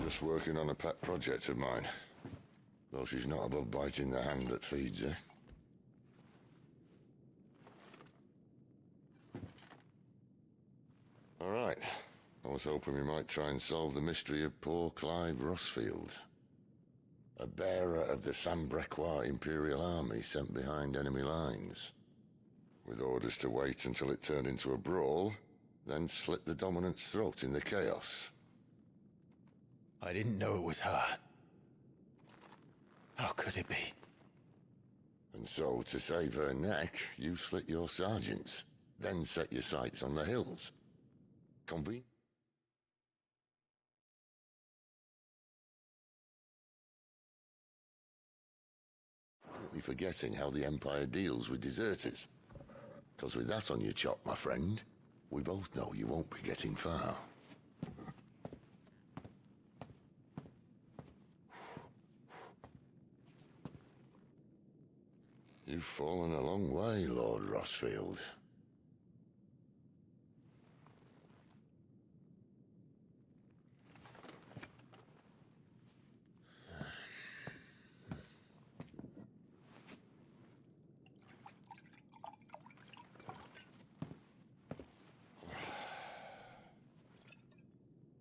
Just working on a pet project of mine. Though she's not above biting the hand that feeds her. All right. I was hoping we might try and solve the mystery of poor Clive Rossfield. A bearer of the Sambrequois Imperial Army sent behind enemy lines. With orders to wait until it turned into a brawl, then slit the dominant's throat in the chaos. I didn't know it was her. How could it be? And so, to save her neck, you slit your sergeants, then set your sights on the hills. Convene? Completely forgetting how the Empire deals with deserters. Because with that on your chop, my friend, we both know you won't be getting far. You've fallen a long way, Lord Rossfield.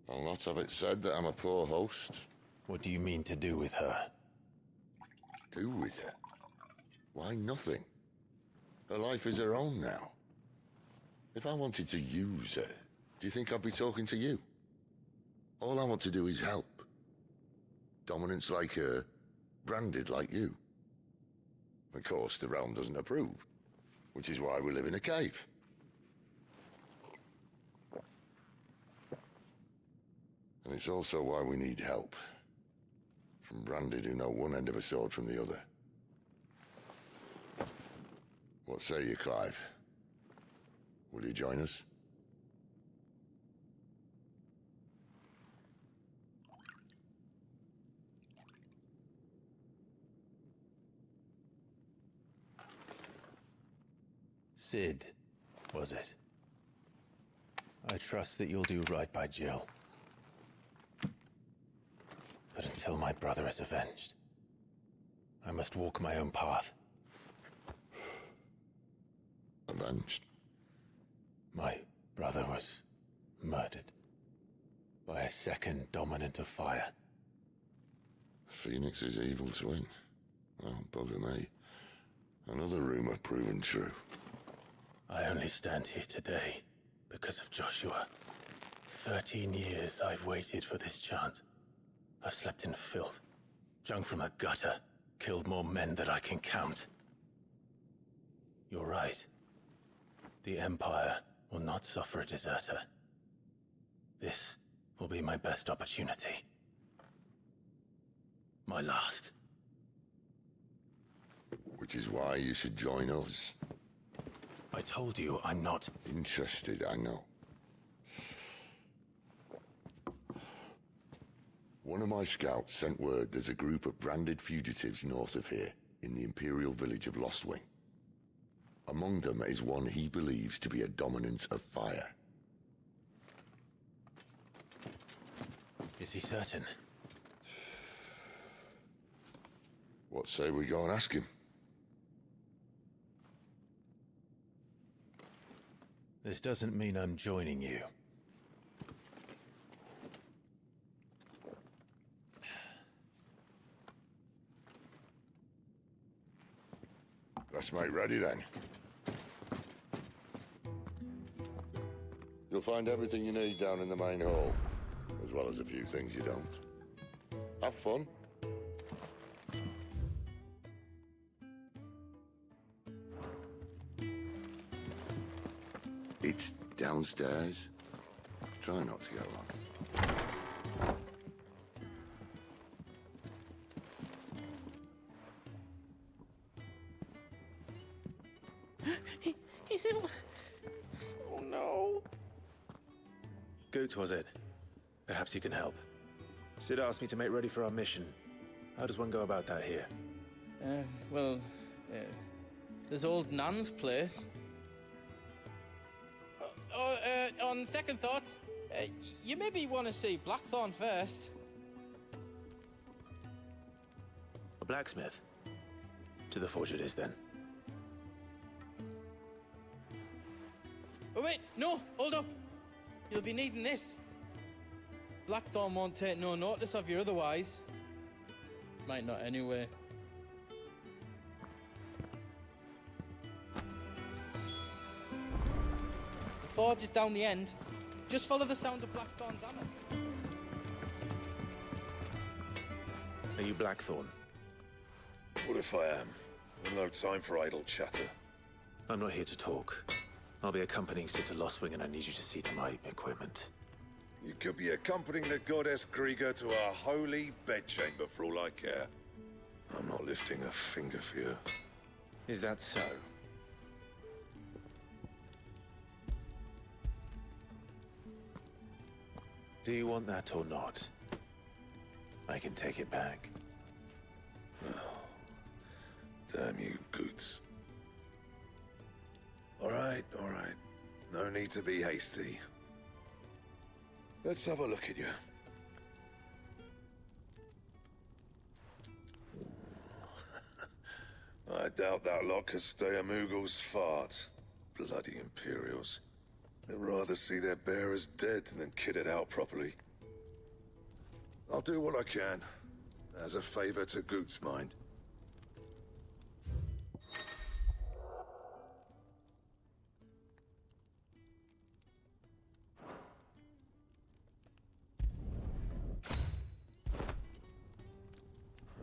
I'll not have it said that I'm a poor host. What do you mean to do with her? Do with her? Why, nothing. Her life is her own now. If I wanted to use her, do you think I'd be talking to you? All I want to do is help. Dominants like her, branded like you. Of course, the realm doesn't approve, which is why we live in a cave. And it's also why we need help. From branded who know one end of a sword from the other. What say you, Clive? Will you join us? Sid, was it? I trust that you'll do right by Jill. But until my brother is avenged, I must walk my own path. Avenged? My brother was murdered by a second dominant of fire. Phoenix's evil twin. Oh, bugger me. Another rumor proven true. I only stand here today because of Joshua. 13 years I've waited for this chance. I've slept in filth, drunk from a gutter, killed more men than I can count. You're right. The Empire will not suffer a deserter. This will be my best opportunity. My last. Which is why you should join us. I told you I'm not interested, I know. One of my scouts sent word there's a group of branded fugitives north of here, in the Imperial village of Lostwing. Among them is one he believes to be a dominant of fire. Is he certain? What say we go and ask him? This doesn't mean I'm joining you. Let's make ready then. You'll find everything you need down in the main hall, as well as a few things you don't. Have fun. It's downstairs. Try not to get lost. He's in... Oh no. Goots, was it? Perhaps you can help. Sid asked me to make ready for our mission. How does one go about that here? Well, there's old Nan's place. On second thoughts, you maybe want to see Blackthorn first. blacksmith. To the forge it is, then. Oh, wait, no, hold up. You'll be needing this. Blackthorn won't take no notice of you otherwise. Might not anyway. The forge is down the end. Just follow the sound of Blackthorn's hammer. Are you Blackthorn? What if I am? I've no time for idle chatter. I'm not here to talk. I'll be accompanying Sitter Lostwing, and I need you to see to my equipment. You could be accompanying the goddess Krieger to our holy bedchamber for all I care. I'm not lifting a finger for you. Is that so? Do you want that or not? I can take it back. Damn you, Goots. All right. No need to be hasty. Let's have a look at you. I doubt that lot could stay a Moogle's fart. Bloody Imperials. They'd rather see their bearers dead than kitted out properly. I'll do what I can, as a favor to Goot's mind.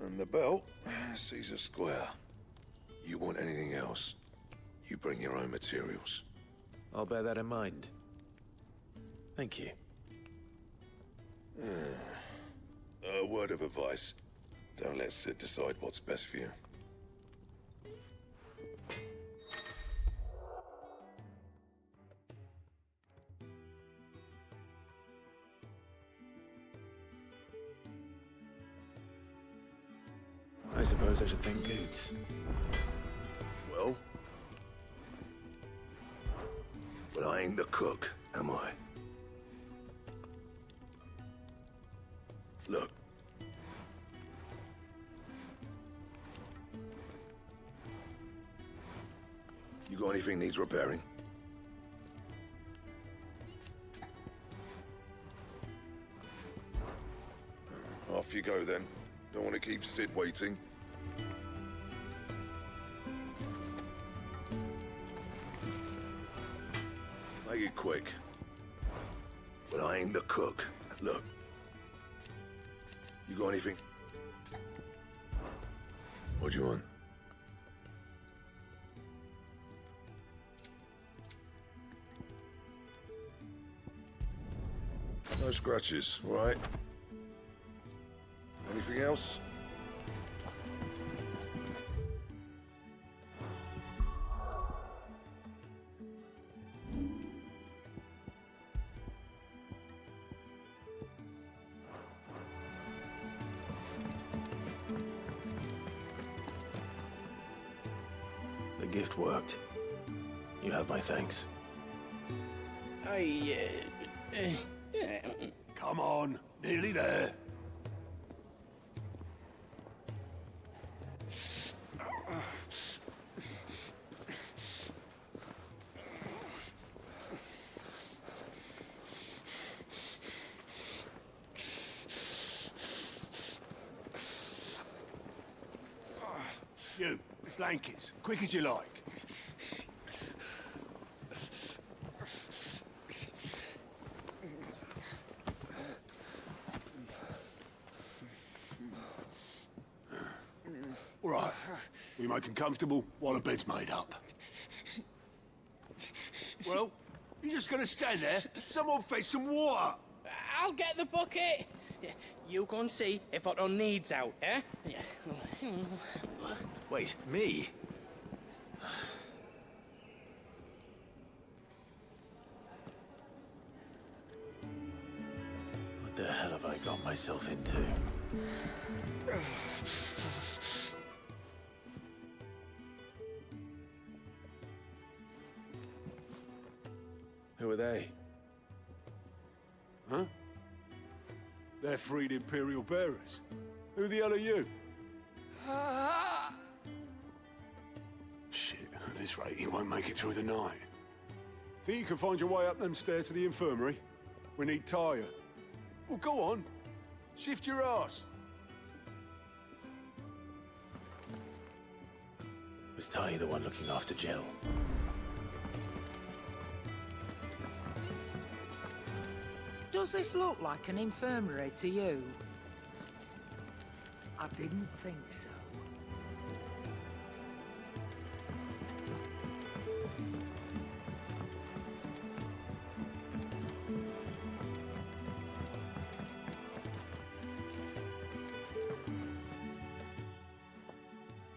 And the belt sees a square. You want anything else, you bring your own materials. I'll bear that in mind. Thank you. A word of advice. Don't let Sid decide what's best for you. I suppose I should thank Goots. Well? Well, I ain't the cook, am I? Look. You got anything needs repairing? Off you go then. Don't want to keep Sid waiting. Make it quick. But I ain't the cook. Look. You got anything? What do you want? No scratches, all right? Anything else? The gift worked. You have my thanks. Come on, nearly there. You, blankets, quick as you like. All right, we make them comfortable while the bed's made up. Well, you just gonna stand there? Someone fetch some water. I'll get the bucket. You go and see if Otto needs out, eh? Wait, me? What the hell have I got myself into? Who are they? Huh? They're freed Imperial bearers. Who the hell are you? Shit, at this rate, he won't make it through the night. Think you can find your way up them stairs to the infirmary? We need Tenha. Well, go on. Shift your ass. Was Tenha the one looking after Jill? Does this look like an infirmary to you? I didn't think so.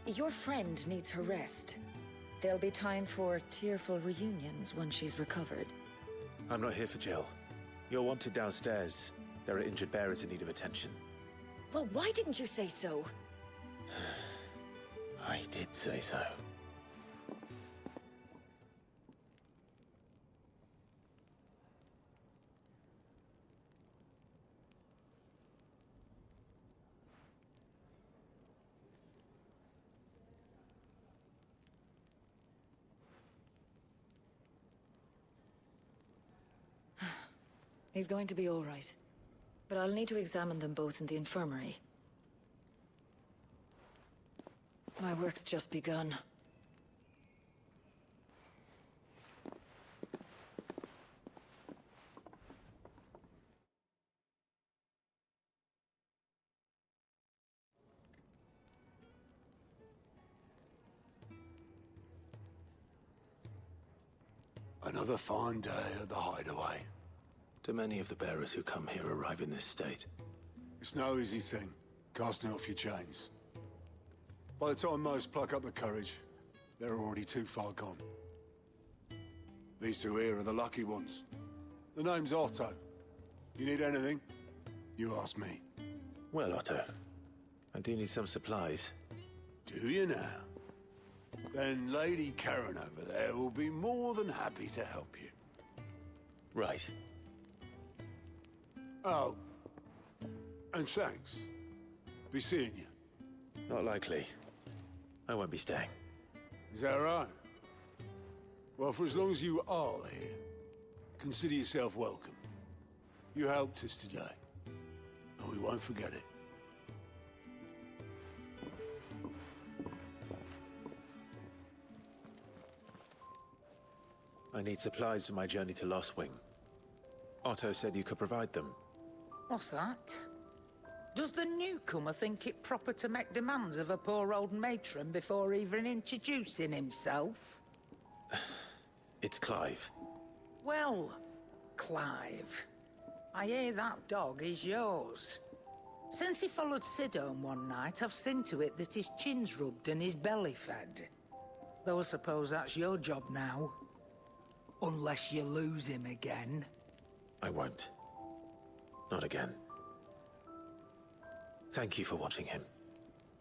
Your friend needs her rest. There'll be time for tearful reunions when she's recovered. I'm not here for Jill. You're wanted downstairs. There are injured bearers in need of attention. Well, why didn't you say so? I did say so. He's going to be all right. But I'll need to examine them both in the infirmary. My work's just begun. Another fine day at the hideaway. Do many of the bearers who come here arrive in this state? It's no easy thing, casting off your chains. By the time most pluck up the courage, they're already too far gone. These two here are the lucky ones. The name's Otto. You need anything, you ask me. Well, Otto, I do need some supplies. Do you now? Then Lady Karen over there will be more than happy to help you. Right. Oh, and thanks. Be seeing you. Not likely. I won't be staying. Is that right? Well, for as long as you are here, consider yourself welcome. You helped us today, and we won't forget it. I need supplies for my journey to Lost Wing. Otto said you could provide them. What's that? Does the newcomer think it proper to make demands of a poor old matron before even introducing himself? It's Clive. Well, Clive, I hear that dog is yours. Since he followed Sid home one night, I've seen to it that his chin's rubbed and his belly fed. Though I suppose that's your job now. Unless you lose him again. I won't. Not again. Thank you for watching him.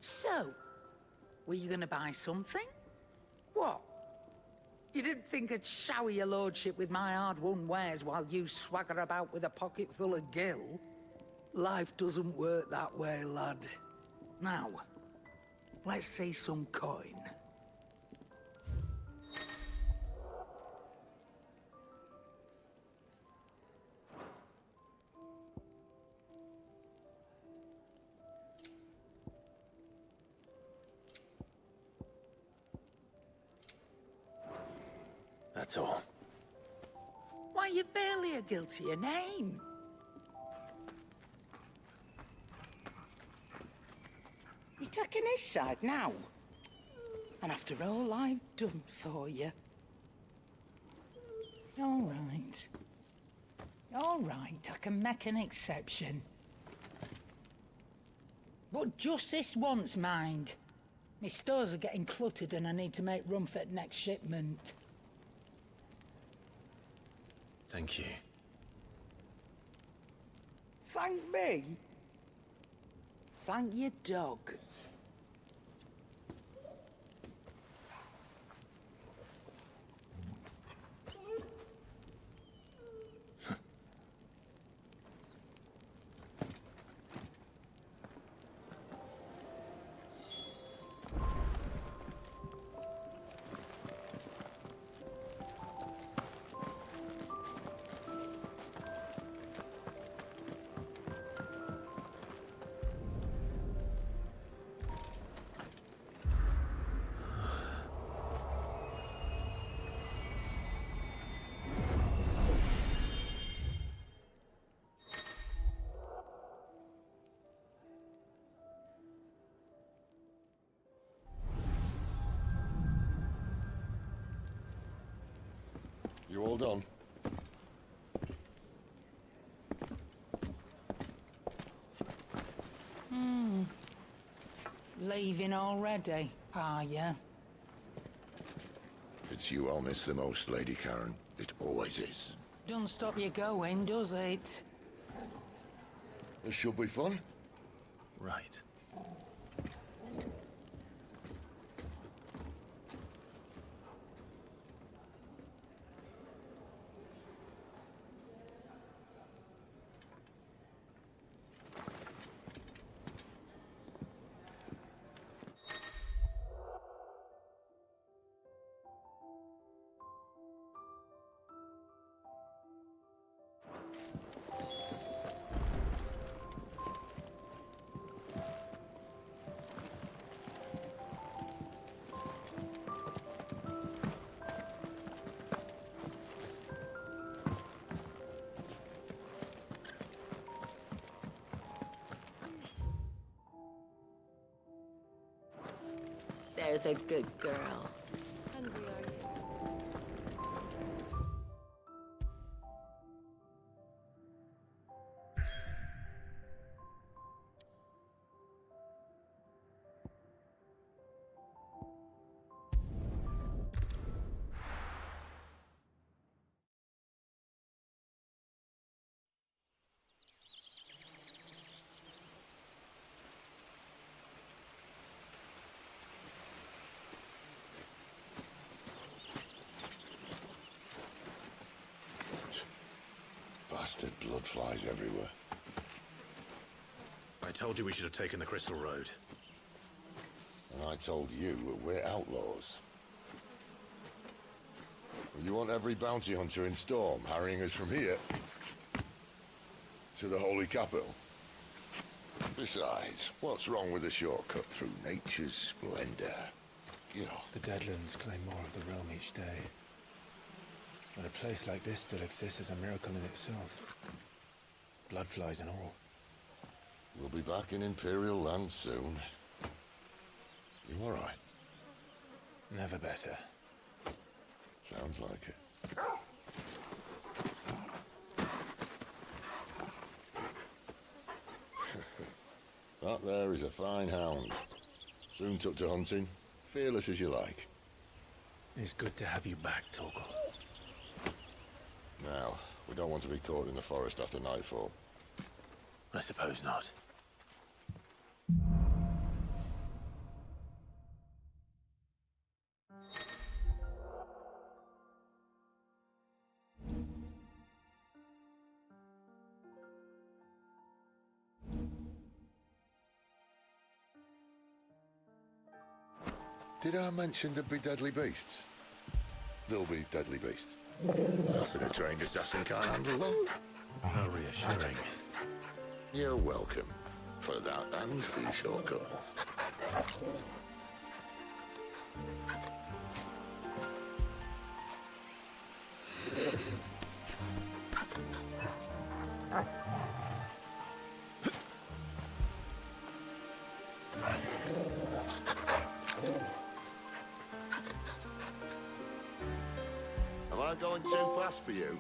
So, were you gonna buy something? What? You didn't think I'd shower your lordship with my hard-won wares while you swagger about with a pocket full of gil? Life doesn't work that way, lad. Now, let's see some coin. That's all. Why, you've barely a guiltier name. You're taking his side now? And after all I've done for you. All right. All right, I can make an exception. But just this once, mind. My stores are getting cluttered and I need to make room for the next shipment. Thank you. Thank me? Thank your dog. You all done? Leaving already, are ya? It's you I'll miss the most, Lady Karen. It always is. Don't stop you going, does it? This should be fun. Right. There's a good girl. Hungry, are you? Bastard blood flies everywhere. I told you we should have taken the Crystal Road. And I told you we're outlaws. You want every bounty hunter in Storm harrying us from here to the Holy Capital? Besides, what's wrong with a shortcut through nature's splendor? You know. The Deadlands claim more of the realm each day. But a place like this still exists is a miracle in itself. Bloodflies and all. We'll be back in Imperial land soon. You all right? Never better. Sounds like it. That there is a fine hound. Soon took to hunting. Fearless as you like. It's good to have you back, Torgal. Now, we don't want to be caught in the forest after nightfall. I suppose not. Did I mention there'd be deadly beasts? There'll be deadly beasts. Nothing a trained assassin can't handle them. How reassuring. You're welcome for that and the shortcut. Am I going too fast for you?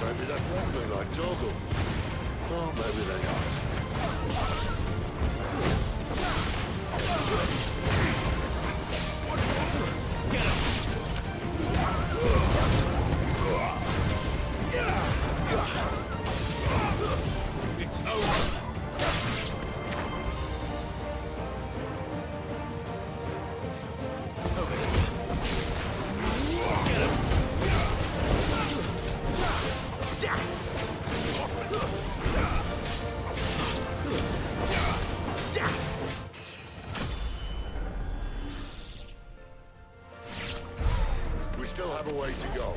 Maybe they're friendly like Torgal. Or maybe they're not. It's over. We still have a way to go.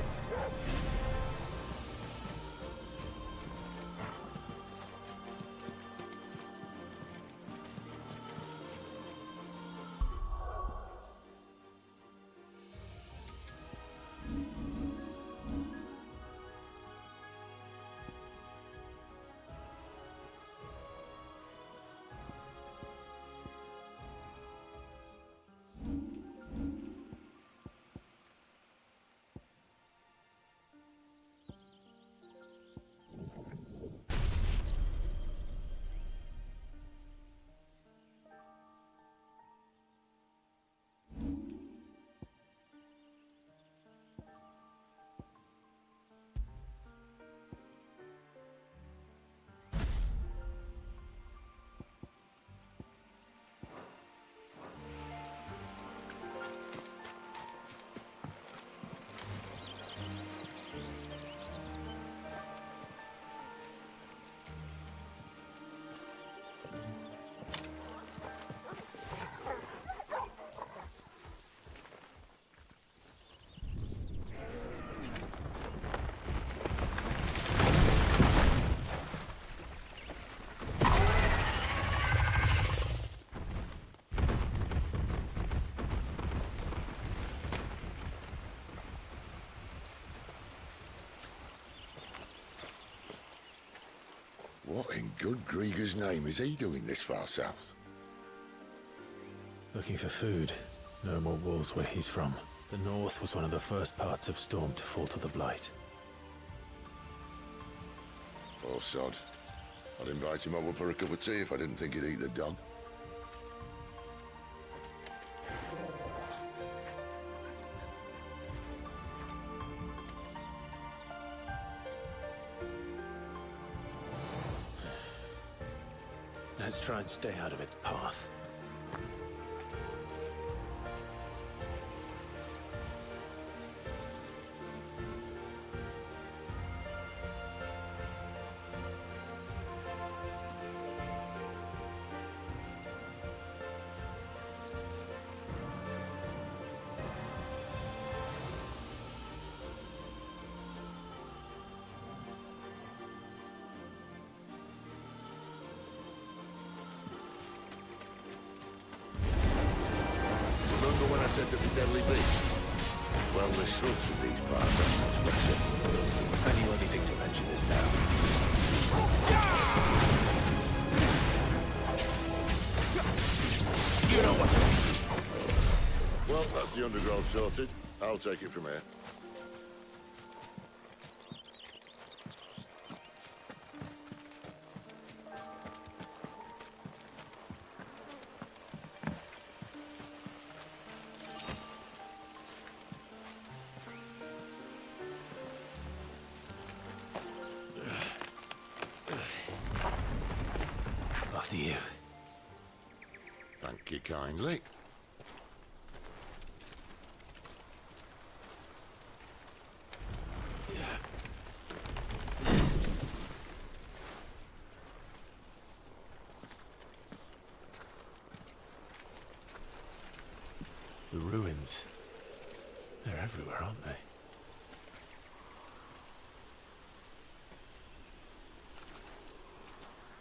What in good Grieger's name is he doing this far south? Looking for food. No more wolves where he's from. The north was one of the first parts of Storm to fall to the Blight. Poor sod. I'd invite him over for a cup of tea if I didn't think he'd eat the dog. Let's try and stay out of its path. Remember when I said there were deadly beasts? Well, the shrubs in these parts are so special. And you only think to mention this now. You know what to do. Well, that's the undergrowth sorted. I'll take it from here. After you. Thank you kindly. The ruins. They're everywhere, aren't they?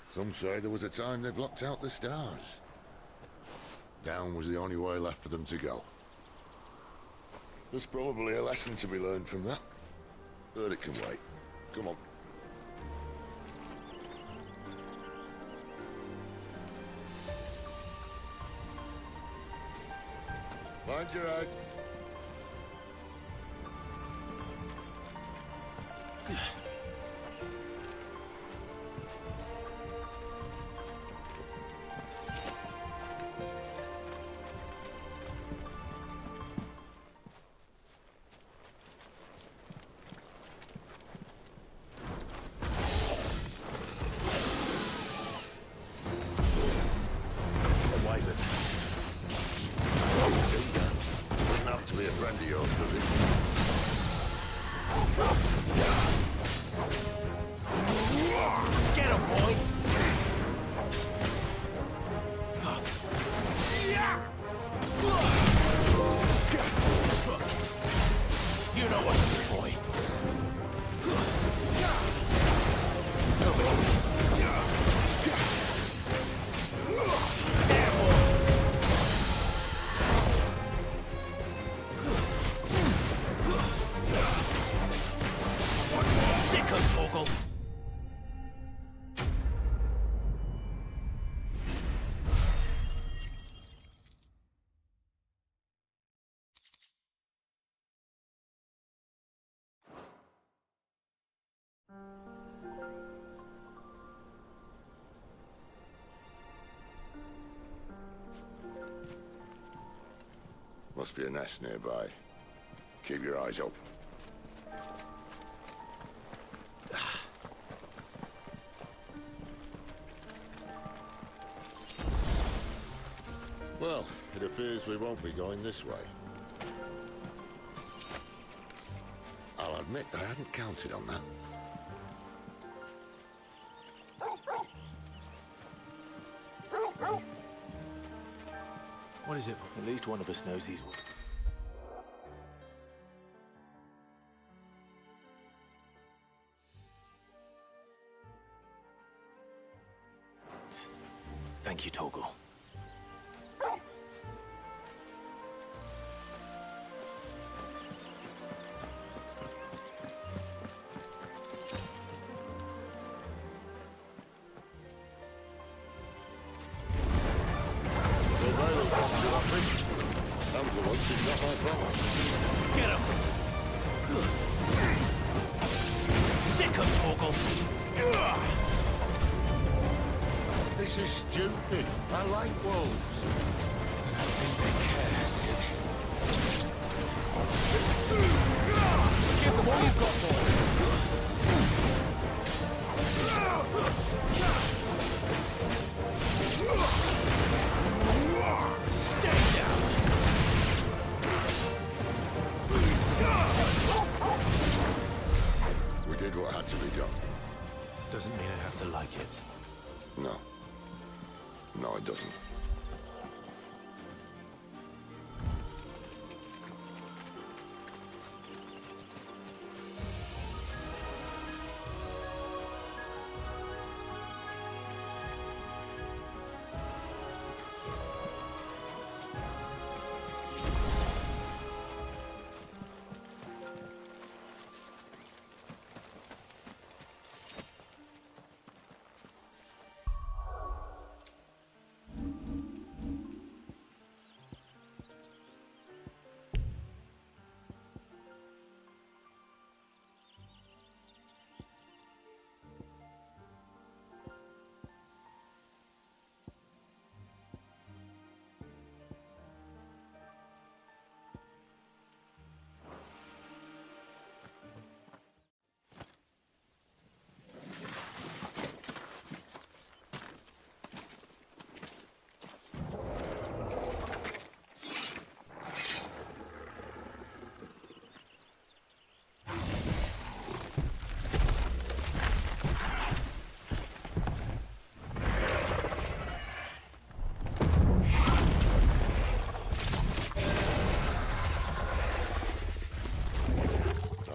Some say there was a time they blocked out the stars. Down was the only way left for them to go. There's probably a lesson to be learned from that. But it can wait. Come on. Mind your head. Doesn't have to be a friend of yours, does it? Get him, boy! You know what to do, boy. Sicko toggle. Must be a nest nearby. Keep your eyes open. Well, it appears we won't be going this way. I'll admit I hadn't counted on that. What is it? At least one of us knows these words. Thank you, Toggle. And for once, it's not my problem. Get him! Sick of Torgal! This is stupid. I like wolves. I don't think they care, Sid. Give them all you've got, boy! Stay down! We did what had to be done. Doesn't mean I have to like it. No. No, it doesn't.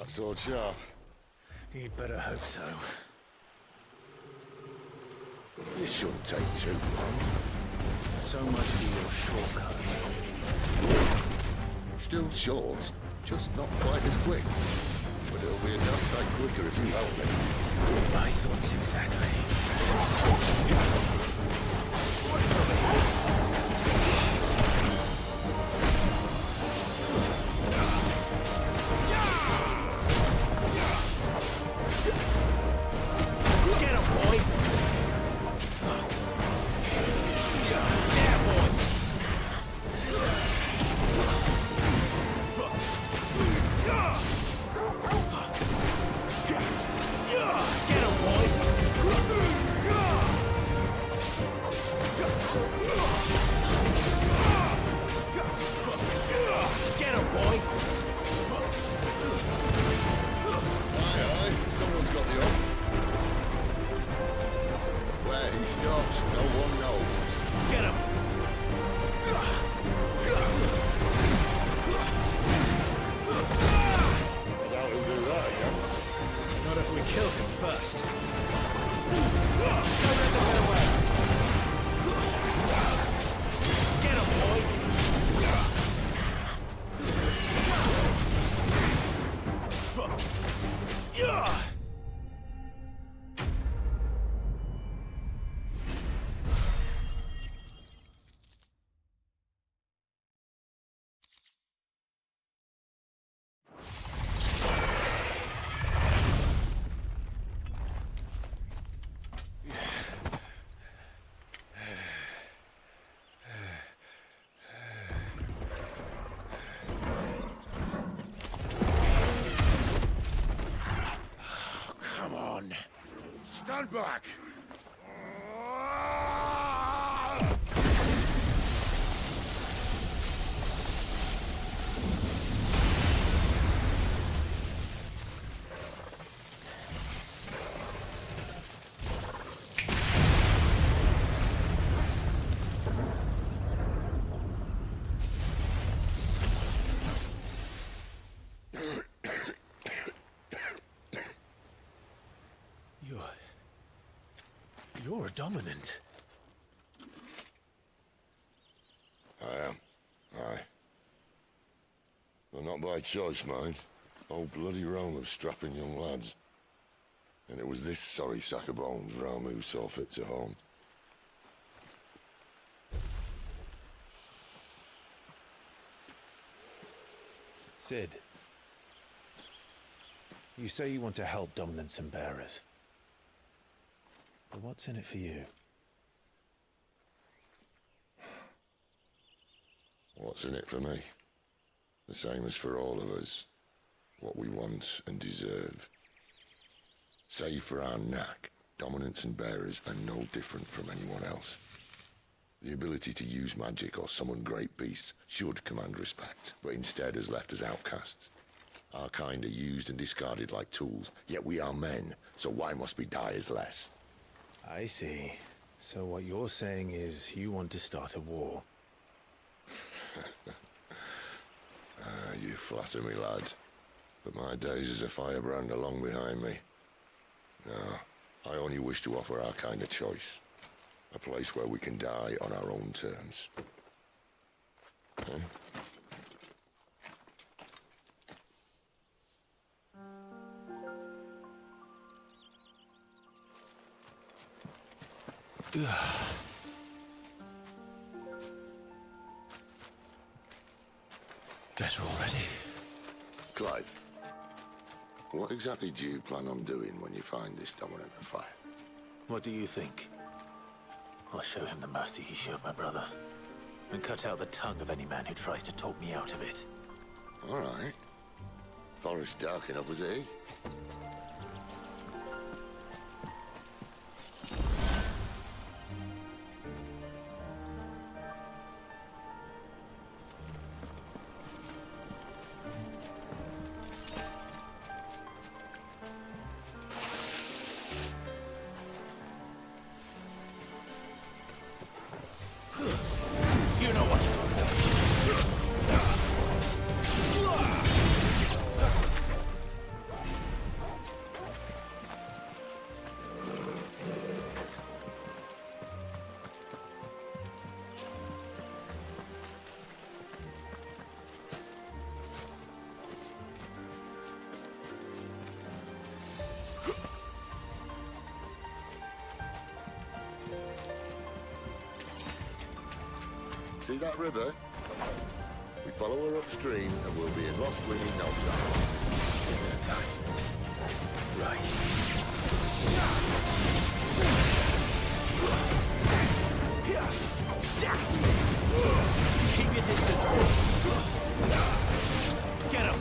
Sword sharp. You'd better hope so. This shouldn't take too long. So much for your shortcut. Still short, just not quite as quick. But it'll be a damn sight quicker if you help me. My thoughts exactly. Stand back! You're dominant. I am. Aye. Well, not by choice, mind. Whole bloody realm of strapping young lads. And it was this sorry sack of bones round who saw fit to home. Sid, you say you want to help dominance and bearers. But what's in it for you? What's in it for me? The same as for all of us. What we want and deserve. Save for our knack, dominants and bearers are no different from anyone else. The ability to use magic or summon great beasts should command respect, but instead has left us outcasts. Our kind are used and discarded like tools, yet we are men, so why must we die as less? I see. So what you're saying is you want to start a war. You flatter me, lad. But my days as a firebrand are long behind me. No, I only wish to offer our kind of choice. A place where we can die on our own terms. Huh? Better already. Clive, what exactly do you plan on doing when you find this dominant of fire? What do you think? I'll show him the mercy he showed my brother, and cut out the tongue of any man who tries to talk me out of it. All right. Forest dark enough as it is. You know what to do. See that river? We follow her upstream and we'll be in Lost Wind in no time. Keep your distance. Get him.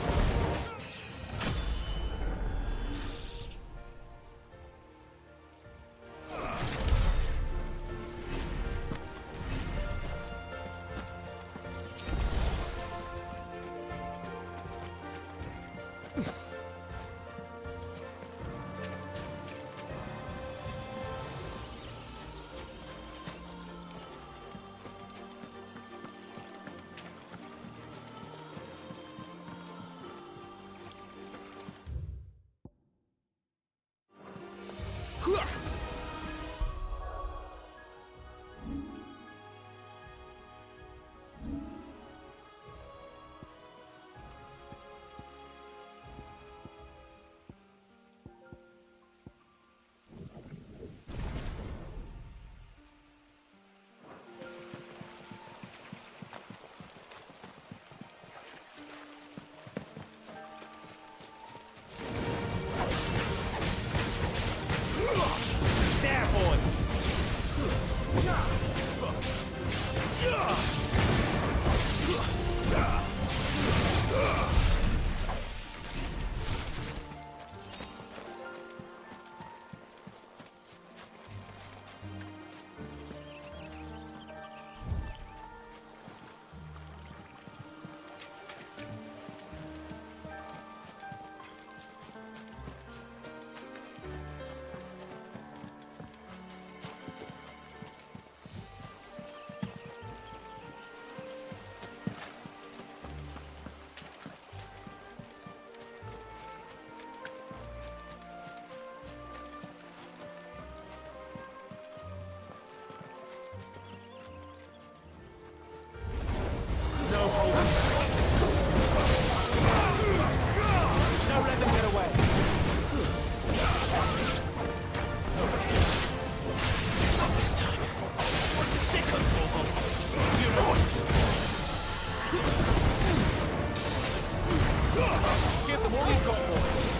them all you've got, boys.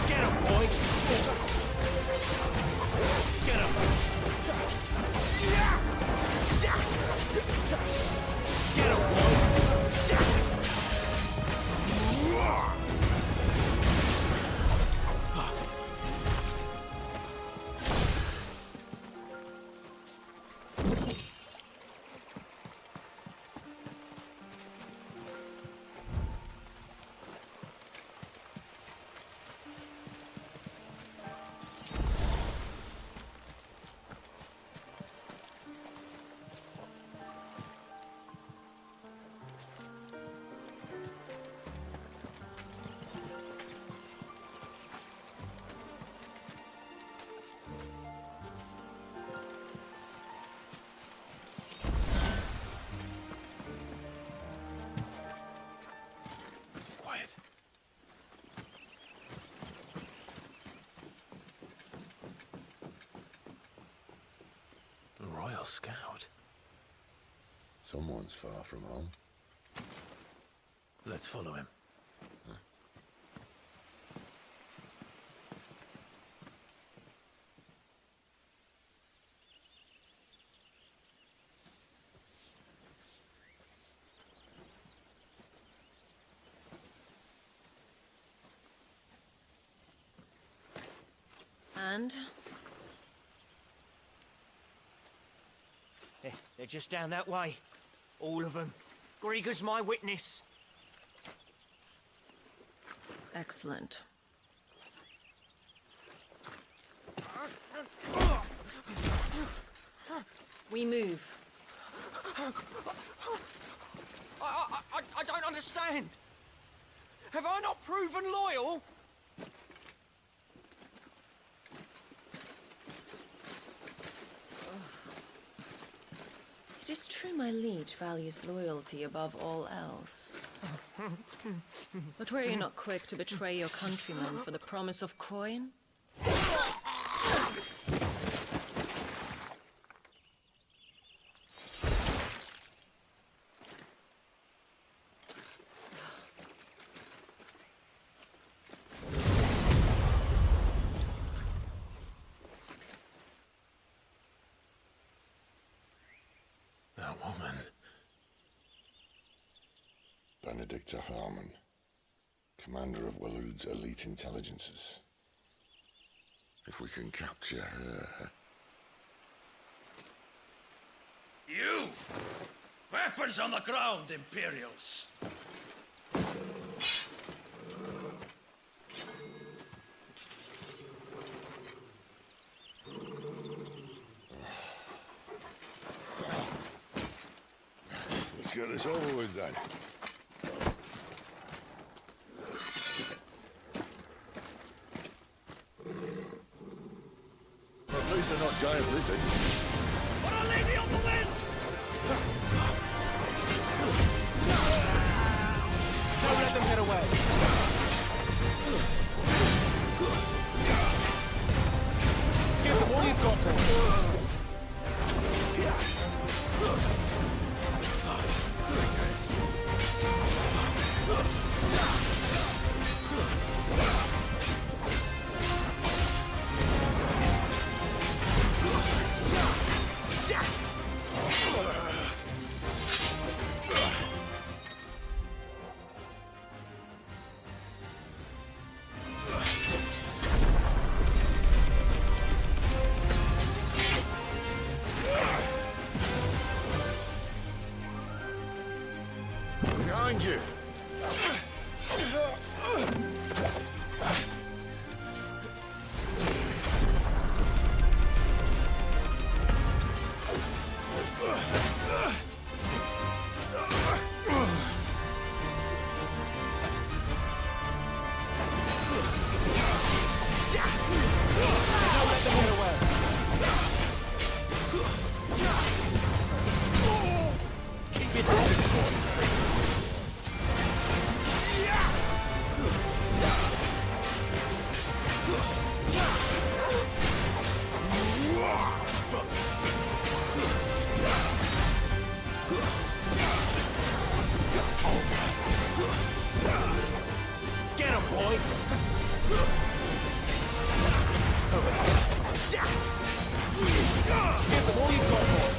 Get him, boy. Get him. Get him, boy. Scout. Someone's far from home. Let's follow him. And? They're just down that way. All of them. Grieger's my witness. Excellent. We move. I don't understand. Have I not proven loyal? It is true my liege values loyalty above all else. But were you not quick to betray your countrymen for the promise of coin? Benedicta Harmon, commander of Waloed's elite intelligences. If we can capture her... You! Weapons on the ground, Imperials! Let's get this over with then. At least they're not giant lizards. But I'll leave you on the wind! Don't let them get away. Give them all you've got, boys. Behind you! Keep your distance, boy. boy. Over here. Give them all you've got, boy.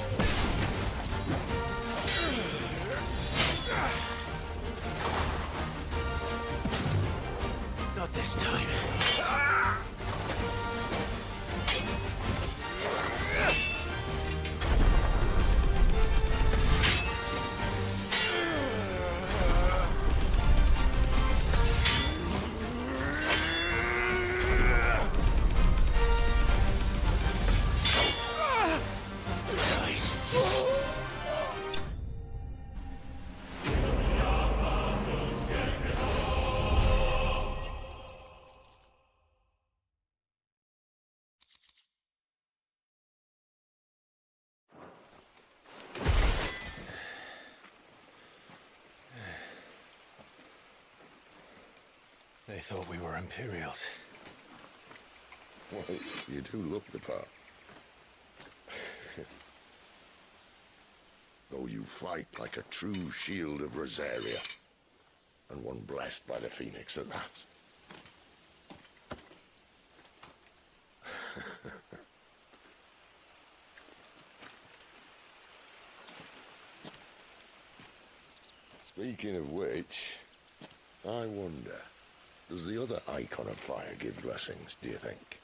Not this time. They thought we were Imperials. Well, you do look the part. Though you fight like a true shield of Rosaria. And one blessed by the Phoenix at that. Speaking of which, I wonder, does the other icon of fire give blessings, do you think?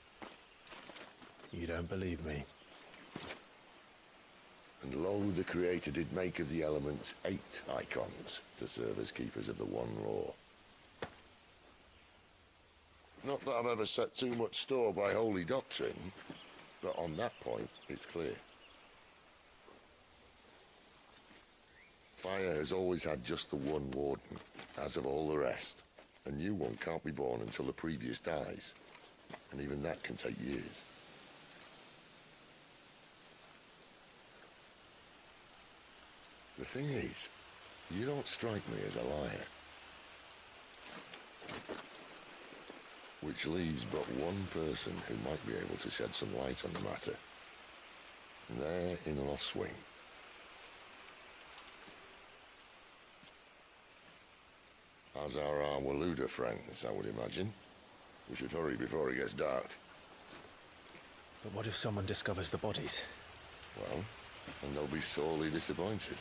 You don't believe me? And lo, the Creator did make of the elements 8 icons to serve as keepers of the one law. Not that I've ever set too much store by holy doctrine, but on that point, it's clear. Fire has always had just the one warden, as of all the rest. A new one can't be born until the previous dies, and even that can take years. The thing is, you don't strike me as a liar. Which leaves but one person who might be able to shed some light on the matter. And they're in Lost Swing. As are our Waluda friends, I would imagine. We should hurry before it gets dark. But what if someone discovers the bodies? Well, and they'll be sorely disappointed.